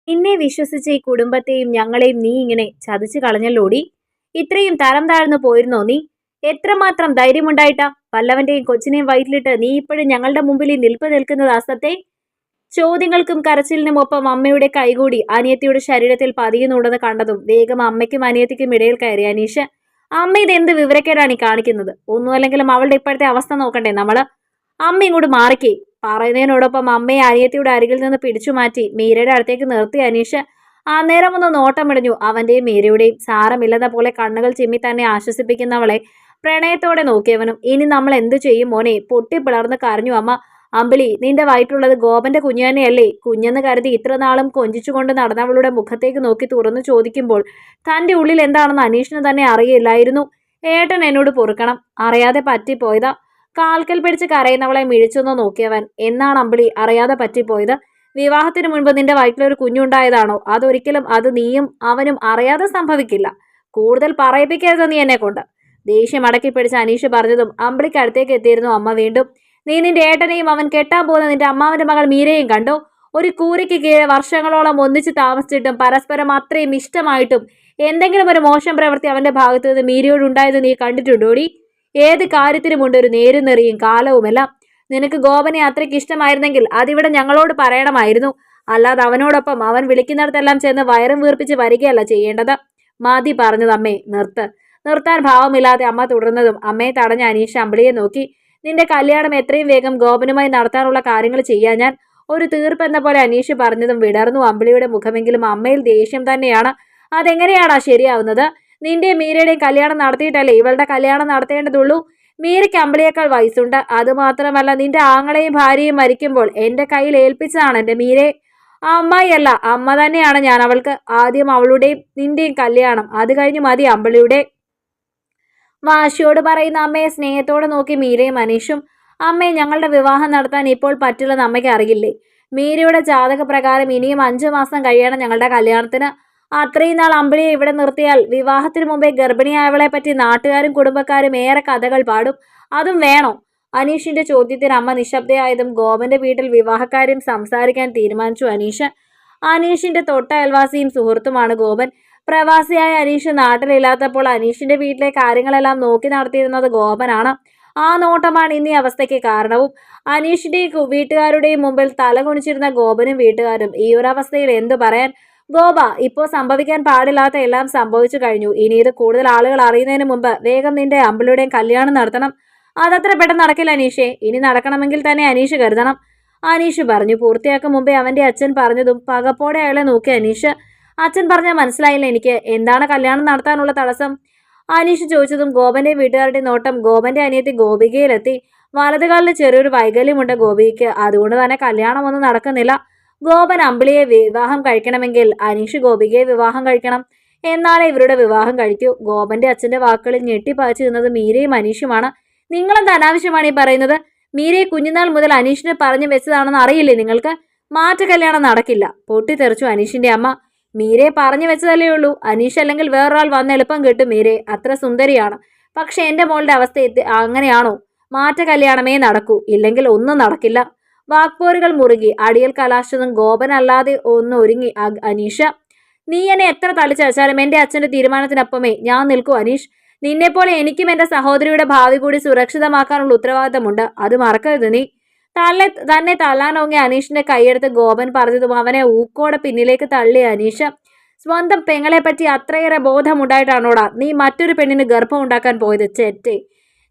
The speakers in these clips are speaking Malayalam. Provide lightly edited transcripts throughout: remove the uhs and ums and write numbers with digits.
നിന്നെ വിശ്വസിച്ച ഈ കുടുംബത്തെയും ഞങ്ങളെയും നീ ഇങ്ങനെ ചതിച്ചു കളഞ്ഞല്ലോടി. ഇത്രയും തരം താഴ്ന്നു പോയിരുന്നോ നീ? എത്രമാത്രം ധൈര്യമുണ്ടായിട്ടാ പല്ലവന്റെയും കൊച്ചിനെയും വയറ്റിലിട്ട് നീ ഇപ്പോഴും ഞങ്ങളുടെ മുമ്പിൽ ഈ നിൽപ്പ് നിൽക്കുന്നത് അസത്തെ? ചോദ്യങ്ങൾക്കും കരച്ചിലിനുമൊപ്പം അമ്മയുടെ കൈകൂടി അനിയത്തിയുടെ ശരീരത്തിൽ പതിയുന്നുണ്ടെന്ന് കണ്ടതും വേഗം അമ്മയ്ക്കും അനിയത്തിക്കും ഇടയിൽ കയറി അനീഷ്. അമ്മ ഇതെന്ത് വിവരക്കേടാണ് ഈ കാണിക്കുന്നത്? ഒന്നുമല്ലെങ്കിലും അവളുടെ ഇപ്പോഴത്തെ അവസ്ഥ നോക്കണ്ടേ നമ്മള്? അമ്മ ഇങ്ങോട്ട് മാറിക്കേ. പറയുന്നതിനോടൊപ്പം അമ്മയെ അനിയത്തിയുടെ അരികിൽ നിന്ന് പിടിച്ചു മാറ്റി മീരയുടെ അടുത്തേക്ക് നിർത്തി അനീഷ്. അന്നേരം ഒന്ന് നോട്ടമിടഞ്ഞു അവന്റെയും മീരയുടെയും. സാരമില്ലെന്ന പോലെ കണ്ണുകൾ ചിമ്മി തന്നെ ആശ്വസിപ്പിക്കുന്നവളെ പ്രണയത്തോടെ നോക്കിയവനും. ഇനി നമ്മൾ എന്തു ചെയ്യും മോനെ? പൊട്ടിപ്പിളർന്ന് കരഞ്ഞു അമ്മ. അമ്പിളി, നിന്റെ വയറ്റുള്ളത് ഗോപന്റെ കുഞ്ഞു തന്നെയല്ലേ? കുഞ്ഞെന്ന് കരുതി ഇത്ര നാളും കൊഞ്ചിച്ചുകൊണ്ട് നടന്നവളുടെ മുഖത്തേക്ക് നോക്കി തുറന്നു ചോദിക്കുമ്പോൾ തന്റെ ഉള്ളിൽ എന്താണെന്ന് അനീഷിന് തന്നെ അറിയില്ലായിരുന്നു. ഏട്ടൻ എന്നോട് പൊറുക്കണം, അറിയാതെ പറ്റിപ്പോയതാ. കാൽക്കൽ പിടിച്ച് കരയുന്നവളെ മിഴിച്ചൊന്ന് നോക്കിയവൻ. എന്നാണ് അമ്പിളി അറിയാതെ പറ്റിപ്പോയത്? വിവാഹത്തിന് മുൻപ് നിന്റെ വയറ്റിലൊരു കുഞ്ഞുണ്ടായതാണോ? അതൊരിക്കലും അത് നീയും അവനും അറിയാതെ സംഭവിക്കില്ല. കൂടുതൽ പറയിപ്പിക്കരുത് നീ എന്നെ കൊണ്ട്. ദേഷ്യം അടക്കി പിടിച്ച് അനീഷ് പറഞ്ഞതും അമ്പിളിക്ക് അടുത്തേക്ക് എത്തിയിരുന്നു അമ്മ വീണ്ടും. നീ നിന്റെ ഏട്ടനെയും അവൻ കെട്ടാൻ പോകുന്ന നിന്റെ അമ്മാവന്റെ മകൾ മീരയും കണ്ടോ? ഒരു കൂരയ്ക്ക് കീഴെ വർഷങ്ങളോളം ഒന്നിച്ച് താമസിച്ചിട്ടും പരസ്പരം അത്രയും ഇഷ്ടമായിട്ടും എന്തെങ്കിലും ഒരു മോശം പ്രവൃത്തി അവന്റെ ഭാഗത്തു നിന്ന് മീരയോടുണ്ടായത് നീ കണ്ടിട്ടുണ്ടോടി? ഏത് കാര്യത്തിനുമുണ്ട് ഒരു നേരും നെറിയും കാലവുമെല്ലാം. നിനക്ക് ഗോപനെ അത്രയ്ക്ക് ഇഷ്ടമായിരുന്നെങ്കിൽ അതിവിടെ ഞങ്ങളോട് പറയണമായിരുന്നു. അല്ലാതെ അവനോടൊപ്പം അവൻ വിളിക്കുന്നിടത്തെല്ലാം ചെന്ന് വയറും വീർപ്പിച്ച് വരികയല്ല ചെയ്യേണ്ടത്. മതി പറഞ്ഞത് അമ്മേ, നിർത്ത്. നിർത്താൻ ഭാവമില്ലാതെ അമ്മ തുടർന്നതും അമ്മയെ തടഞ്ഞ അനീഷ് അമ്പിളിയെ നോക്കി. നിന്റെ കല്യാണം എത്രയും വേഗം ഗോപനുമായി നടത്താനുള്ള കാര്യങ്ങൾ ചെയ്യാൻ ഞാൻ. ഒരു തീർപ്പെന്ന പോലെ അനീഷ് പറഞ്ഞതും വിടർന്നു അമ്പിളിയുടെ മുഖമെങ്കിലും അമ്മയിൽ ദേഷ്യം തന്നെയാണ്. അതെങ്ങനെയാടാ ശരിയാവുന്നത്? നിന്റെ മീരയുടെയും കല്യാണം നടത്തിയിട്ടല്ലേ ഇവളുടെ കല്യാണം നടത്തേണ്ടതുള്ളൂ? മീരയ്ക്ക് അമ്പിളിയേക്കാൾ വയസ്സുണ്ട്. അതുമാത്രമല്ല, നിന്റെ ആങ്ങളെയും ഭാര്യയും മരിക്കുമ്പോൾ എന്റെ കയ്യിൽ ഏൽപ്പിച്ചതാണ് എന്റെ മീരെ. അമ്മായിയല്ല, അമ്മ തന്നെയാണ് ഞാൻ അവൾക്ക്. ആദ്യം അവളുടെയും നിന്റെയും കല്യാണം, അത് കഴിഞ്ഞ് മതി അമ്പിളിയുടെ. വാശിയോട് പറയുന്ന അമ്മയെ സ്നേഹത്തോടെ നോക്കി മീരയും അനീഷും. അമ്മയെ ഞങ്ങളുടെ വിവാഹം നടത്താൻ ഇപ്പോൾ പറ്റില്ലെന്ന് അമ്മയ്ക്ക് അറിയില്ലേ? മീരയുടെ ജാതക പ്രകാരം ഇനിയും 5 മാസം കഴിയണം ഞങ്ങളുടെ കല്യാണത്തിന്. അത്രയും നാൾ അമ്പിളിയെ ഇവിടെ നിർത്തിയാൽ വിവാഹത്തിന് മുമ്പേ ഗർഭിണിയായവളെ പറ്റി നാട്ടുകാരും കുടുംബക്കാരും ഏറെ കഥകൾ പാടും. അതും വേണോ? അനീഷിന്റെ ചോദ്യത്തിന് അമ്മ നിശബ്ദയായതും ഗോപന്റെ വീട്ടിൽ വിവാഹക്കാര്യം സംസാരിക്കാൻ തീരുമാനിച്ചു അനീഷ്. അനീഷിന്റെ തൊട്ട അയൽവാസിയും സുഹൃത്തുമാണ് ഗോപൻ. പ്രവാസിയായ അനീഷ് നാട്ടിലില്ലാത്തപ്പോൾ അനീഷിന്റെ വീട്ടിലെ കാര്യങ്ങളെല്ലാം നോക്കി നടത്തിയിരുന്നത് ഗോപനാണ്. ആ നോട്ടമാണ് ഇന്നീ അവസ്ഥയ്ക്ക് കാരണവും. അനീഷിന്റെയും വീട്ടുകാരുടെയും മുമ്പിൽ തല കുനിച്ചിരുന്ന ഗോപനും വീട്ടുകാരും. ഈ ഒരു അവസ്ഥയിൽ എന്തു പറയാൻ? ഗോപ, ഇപ്പോ സംഭവിക്കാൻ പാടില്ലാത്ത എല്ലാം സംഭവിച്ചു കഴിഞ്ഞു. ഇനി ഇത് കൂടുതൽ ആളുകൾ അറിയുന്നതിന് മുമ്പ് വേഗം നിന്റെ അമ്പിളിയുടെയും കല്യാണം നടത്തണം. അതത്ര പെട്ടെന്ന് നടക്കില്ല അനീഷേ. ഇനി നടക്കണമെങ്കിൽ തന്നെ അനീഷ് കരുതണം. അനീഷ് പറഞ്ഞു. പൂർത്തിയാക്കും മുമ്പേ അവന്റെ അച്ഛൻ പറഞ്ഞതും പകപ്പോടെ അയാളെ നോക്കി അനീഷ്. അച്ഛൻ പറഞ്ഞാൽ മനസ്സിലായില്ല എനിക്ക്. എന്താണ് കല്യാണം നടത്താനുള്ള തടസ്സം? അനീഷ് ചോദിച്ചതും ഗോപന്റെ വീട്ടുകാരുടെ നോട്ടം ഗോപന്റെ അനിയത്തി ഗോപികയിലെത്തി. വലതുകാലിന് ചെറിയൊരു വൈകല്യമുണ്ട് ഗോപികയ്ക്ക്. അതുകൊണ്ട് തന്നെ കല്യാണമൊന്നും നടക്കുന്നില്ല. ഗോപൻ അമ്പിളിയെ വിവാഹം കഴിക്കണമെങ്കിൽ അനീഷ് ഗോപികയെ വിവാഹം കഴിക്കണം. എന്നാലേ ഇവരുടെ വിവാഹം കഴിക്കൂ. ഗോപന്റെ അച്ഛന്റെ വാക്കുകളിൽ ഞെട്ടിപ്പാച്ചു നിന്നത് മീരയും അനീഷുമാണ്. നിങ്ങളെന്ത് അനാവശ്യമാണ് ഈ പറയുന്നത്? മീരയെ കുഞ്ഞുനാൾ മുതൽ അനീഷിനെ പറഞ്ഞു വെച്ചതാണെന്ന് അറിയില്ലേ നിങ്ങൾക്ക്? മാറ്റ കല്യാണം നടക്കില്ല, പൊട്ടിത്തെറിച്ചു അനീഷിന്റെ അമ്മ. മീരയെ പറഞ്ഞു വെച്ചതല്ലേ ഉള്ളൂ. അനീഷ് അല്ലെങ്കിൽ വേറൊരാൾ വന്ന് എളുപ്പം കിട്ടും മീരെ. അത്ര സുന്ദരിയാണ്. പക്ഷെ എന്റെ മോളുടെ അവസ്ഥ അങ്ങനെയാണോ? മാറ്റ കല്യാണമേ നടക്കൂ, ഇല്ലെങ്കിൽ ഒന്നും നടക്കില്ല. വാക്പോരുകൾ മുറുകി. അടിയൽ കലാശതും ഗോപൻ അല്ലാതെ ഒന്ന് ഒരുങ്ങി അനീഷ്. നീ എന്നെ എത്ര തളിച്ചയച്ചാലും എന്റെ അച്ഛന്റെ തീരുമാനത്തിനൊപ്പമേ ഞാൻ നിൽക്കൂ അനീഷ്. നിന്നെപ്പോലെ എനിക്കും എന്റെ സഹോദരിയുടെ ഭാവി കൂടി സുരക്ഷിതമാക്കാനുള്ള ഉത്തരവാദിത്തമുണ്ട്. അത് മറക്കരുത് നീ. തന്നെ തള്ളാനോങ്ങിയ അനീഷിന്റെ കൈയെടുത്ത് ഗോപൻ പറഞ്ഞതും അവനെ ഊക്കോടെ പിന്നിലേക്ക് തള്ളിയ അനീഷ്. സ്വന്തം പെങ്ങളെ പറ്റി അത്രയേറെ ബോധമുണ്ടായിട്ടാണോടാ നീ മറ്റൊരു പെണ്ണിന് ഗർഭം ഉണ്ടാക്കാൻ പോയത് ചെറ്റെ?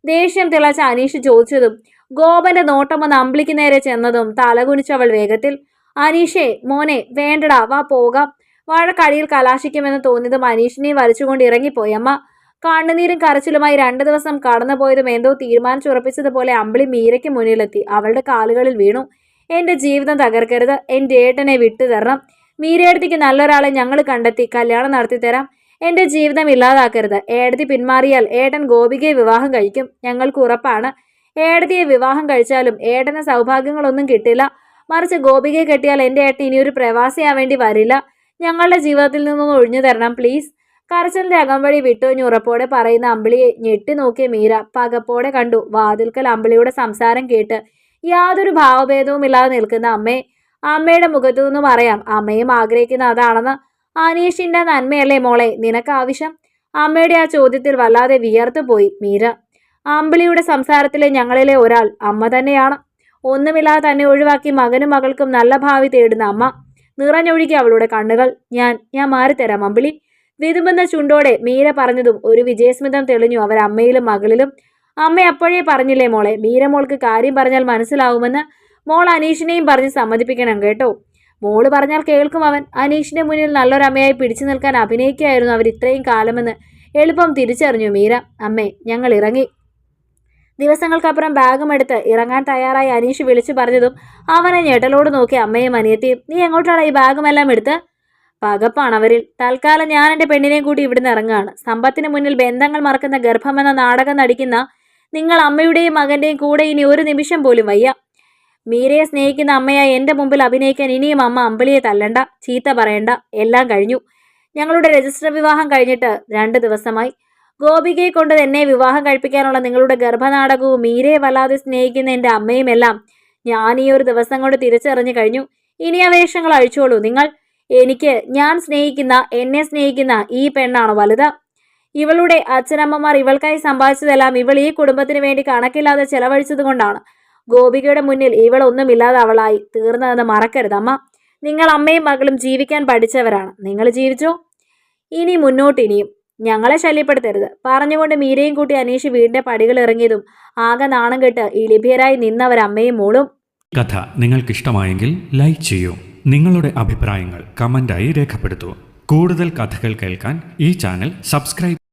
ദേഷ്യം തിളച്ച അനീഷ് ചോദിച്ചതും ഗോപന്റെ നോട്ടം ഒന്ന് അമ്പിളിക്ക് നേരെ ചെന്നതും തലകുനിച്ചവൾ വേഗത്തിൽ. അനീഷേ മോനെ, വേണ്ടടാ, വാ പോകാം. വഴക്കടിയിൽ കലാശിക്കുമെന്ന് തോന്നിയതും അനീഷിനെ വലിച്ചുകൊണ്ട് ഇറങ്ങിപ്പോയമ്മ. കണ്ണുനീരും കരച്ചിലുമായി 2 ദിവസം കടന്നുപോയതും എന്തോ തീരുമാനിച്ചുറപ്പിച്ചതുപോലെ അമ്പിളി മീരയ്ക്ക് മുന്നിലെത്തി. അവളുടെ കാലുകളിൽ വീണു. എന്റെ ജീവിതം തകർക്കരുത്. എന്റെ ഏട്ടനെ വിട്ടുതരണം. മീരയെടുത്തേക്ക് നല്ലൊരാളെ ഞങ്ങൾ കണ്ടെത്തി കല്യാണം നടത്തിത്തരാം. എന്റെ ജീവിതം ഇല്ലാതാക്കരുത്. ഏടത്തി പിന്മാറിയാൽ ഏട്ടൻ ഗോപികയെ വിവാഹം കഴിക്കും. ഞങ്ങൾക്ക് ഉറപ്പാണ്. ഏടത്തിയെ വിവാഹം കഴിച്ചാലും ഏട്ടന് സൗഭാഗ്യങ്ങളൊന്നും കിട്ടില്ല. മറിച്ച് ഗോപികയെ കെട്ടിയാൽ എന്റെ ഏട്ടൻ ഇനിയൊരു പ്രവാസിയാവേണ്ടി വരില്ല. ഞങ്ങളുടെ ജീവിതത്തിൽ നിന്നും ഒഴിഞ്ഞു തരണം പ്ലീസ്. കരച്ചിലിന്റെ അകംവഴി വിട്ടൊഞ്ഞ് ഉറപ്പോടെ പറയുന്ന അമ്പിളിയെ ഞെട്ടി നോക്കിയ മീര പകപ്പോടെ കണ്ടു വാതിൽക്കൽ അമ്പിളിയുടെ സംസാരം കേട്ട് യാതൊരു ഭാവഭേദവും ഇല്ലാതെ നിൽക്കുന്ന അമ്മയെ. അമ്മയുടെ മുഖത്തു നിന്നും അറിയാം അമ്മയും ആഗ്രഹിക്കുന്ന അതാണെന്ന്. അനീഷിന്റെ നന്മയല്ലേ മോളെ നിനക്ക് ആവശ്യം? അമ്മയുടെ ആ ചോദ്യത്തിൽ വല്ലാതെ വിയർത്തു പോയി മീര. അമ്പിളിയുടെ സംസാരത്തിലെ ഞങ്ങളിലെ ഒരാൾ അമ്മ തന്നെയാണ്. ഒന്നുമില്ലാതെ തന്നെ ഒഴിവാക്കി മകനും മകൾക്കും നല്ല ഭാവി തേടുന്ന അമ്മ. നിറഞ്ഞൊഴുകി അവളുടെ കണ്ണുകൾ. ഞാൻ മാറിത്തരാം അമ്പിളി. വിതുമ്പുന്ന ചുണ്ടോടെ മീര പറഞ്ഞതും ഒരു വിജയസ്മിതം തെളിഞ്ഞു അവരമ്മയിലും മകളിലും. അമ്മ അപ്പോഴേ പറഞ്ഞില്ലേ മോളെ, മീര മോൾക്ക് കാര്യം പറഞ്ഞാൽ മനസ്സിലാവുമെന്ന്. മോൾ അനീഷിനെയും പറഞ്ഞ് സമ്മതിപ്പിക്കണം കേട്ടോ. മോള് പറഞ്ഞാൽ കേൾക്കും അവൻ. അനീഷിന്റെ മുന്നിൽ നല്ലൊരമ്മയായി പിടിച്ചു നിൽക്കാൻ അഭിനയിക്കുകയായിരുന്നു അവർ ഇത്രയും കാലമെന്ന് എളുപ്പം തിരിച്ചറിഞ്ഞു മീര. അമ്മേ, ഞങ്ങൾ ഇറങ്ങി. ദിവസങ്ങൾക്കപ്പുറം ബാഗും എടുത്ത് ഇറങ്ങാൻ തയ്യാറായി അനീഷ് വിളിച്ചു പറഞ്ഞതും അവനെ ഞെട്ടലോട് നോക്കി അമ്മയും അനിയത്തിയും. നീ എങ്ങോട്ടാണ് ഈ ബാഗുമെല്ലാം എടുത്ത്? പകപ്പാണ് അവരിൽ. തൽക്കാലം ഞാൻ എൻ്റെ പെണ്ണിനെയും കൂടി ഇവിടുന്ന് ഇറങ്ങുകയാണ്. സമ്പത്തിന് മുന്നിൽ ബന്ധങ്ങൾ മറക്കുന്ന ഗർഭമെന്ന നാടകം നടിക്കുന്ന നിങ്ങൾ അമ്മയുടെയും മകന്റെയും കൂടെ ഇനി ഒരു നിമിഷം പോലും വയ്യ. മീരയെ സ്നേഹിക്കുന്ന അമ്മയായി എൻ്റെ മുമ്പിൽ അഭിനയിക്കാൻ ഇനിയും അമ്മ അമ്പിളിയെ തല്ലണ്ട, ചീത്ത പറയണ്ട. എല്ലാം കഴിഞ്ഞു. ഞങ്ങളുടെ രജിസ്റ്റർ വിവാഹം കഴിഞ്ഞിട്ട് 2 ദിവസമായി. ഗോപികയെ കൊണ്ട് എന്നെ വിവാഹം കഴിപ്പിക്കാനുള്ള നിങ്ങളുടെ ഗർഭനാടകവും മീരയെ വല്ലാതെ സ്നേഹിക്കുന്ന എൻ്റെ അമ്മയും എല്ലാം ഞാൻ ഈ ഒരു ദിവസം കൊണ്ട് തിരിച്ചറിഞ്ഞു കഴിഞ്ഞു. ഇനി ആ വേഷങ്ങൾ അഴിച്ചോളൂ നിങ്ങൾ. ഞാൻ സ്നേഹിക്കുന്ന, എന്നെ സ്നേഹിക്കുന്ന ഈ പെണ്ണാണ് വലുത്. ഇവളുടെ അച്ഛനമ്മമാർ ഇവൾക്കായി സമ്പാദിച്ചതെല്ലാം ഇവൾ ഈ കുടുംബത്തിന് വേണ്ടി കണക്കില്ലാതെ ചെലവഴിച്ചത് കൊണ്ടാണ് ഗോപികയുടെ മുന്നിൽ ഇവൾ ഒന്നുമില്ലാതെ അവളായി തീർന്നതെന്ന് മറക്കരുതമ്മ. നിങ്ങൾ അമ്മയും മകളും ജീവിക്കാൻ പഠിച്ചവരാണ്. നിങ്ങൾ ജീവിച്ചോ. ഇനി മുന്നോട്ടിനിയും ഞങ്ങളെ ശല്യപ്പെടുത്തരുത്. പറഞ്ഞുകൊണ്ട് മീരയും കൂട്ടി അനീഷ് വീടിന്റെ പടികൾ ഇറങ്ങിയതും ആകെ നാണം കെട്ട് ഇളിഭ്യരായി നിന്നവരമ്മയും മോളും. കഥ നിങ്ങൾക്കിഷ്ടമായെങ്കിൽ ലൈക്ക് ചെയ്യൂ. നിങ്ങളുടെ അഭിപ്രായങ്ങൾ കമന്റായി രേഖപ്പെടുത്തൂ. കൂടുതൽ കഥകൾ കേൾക്കാൻ ഈ ചാനൽ സബ്സ്ക്രൈബ്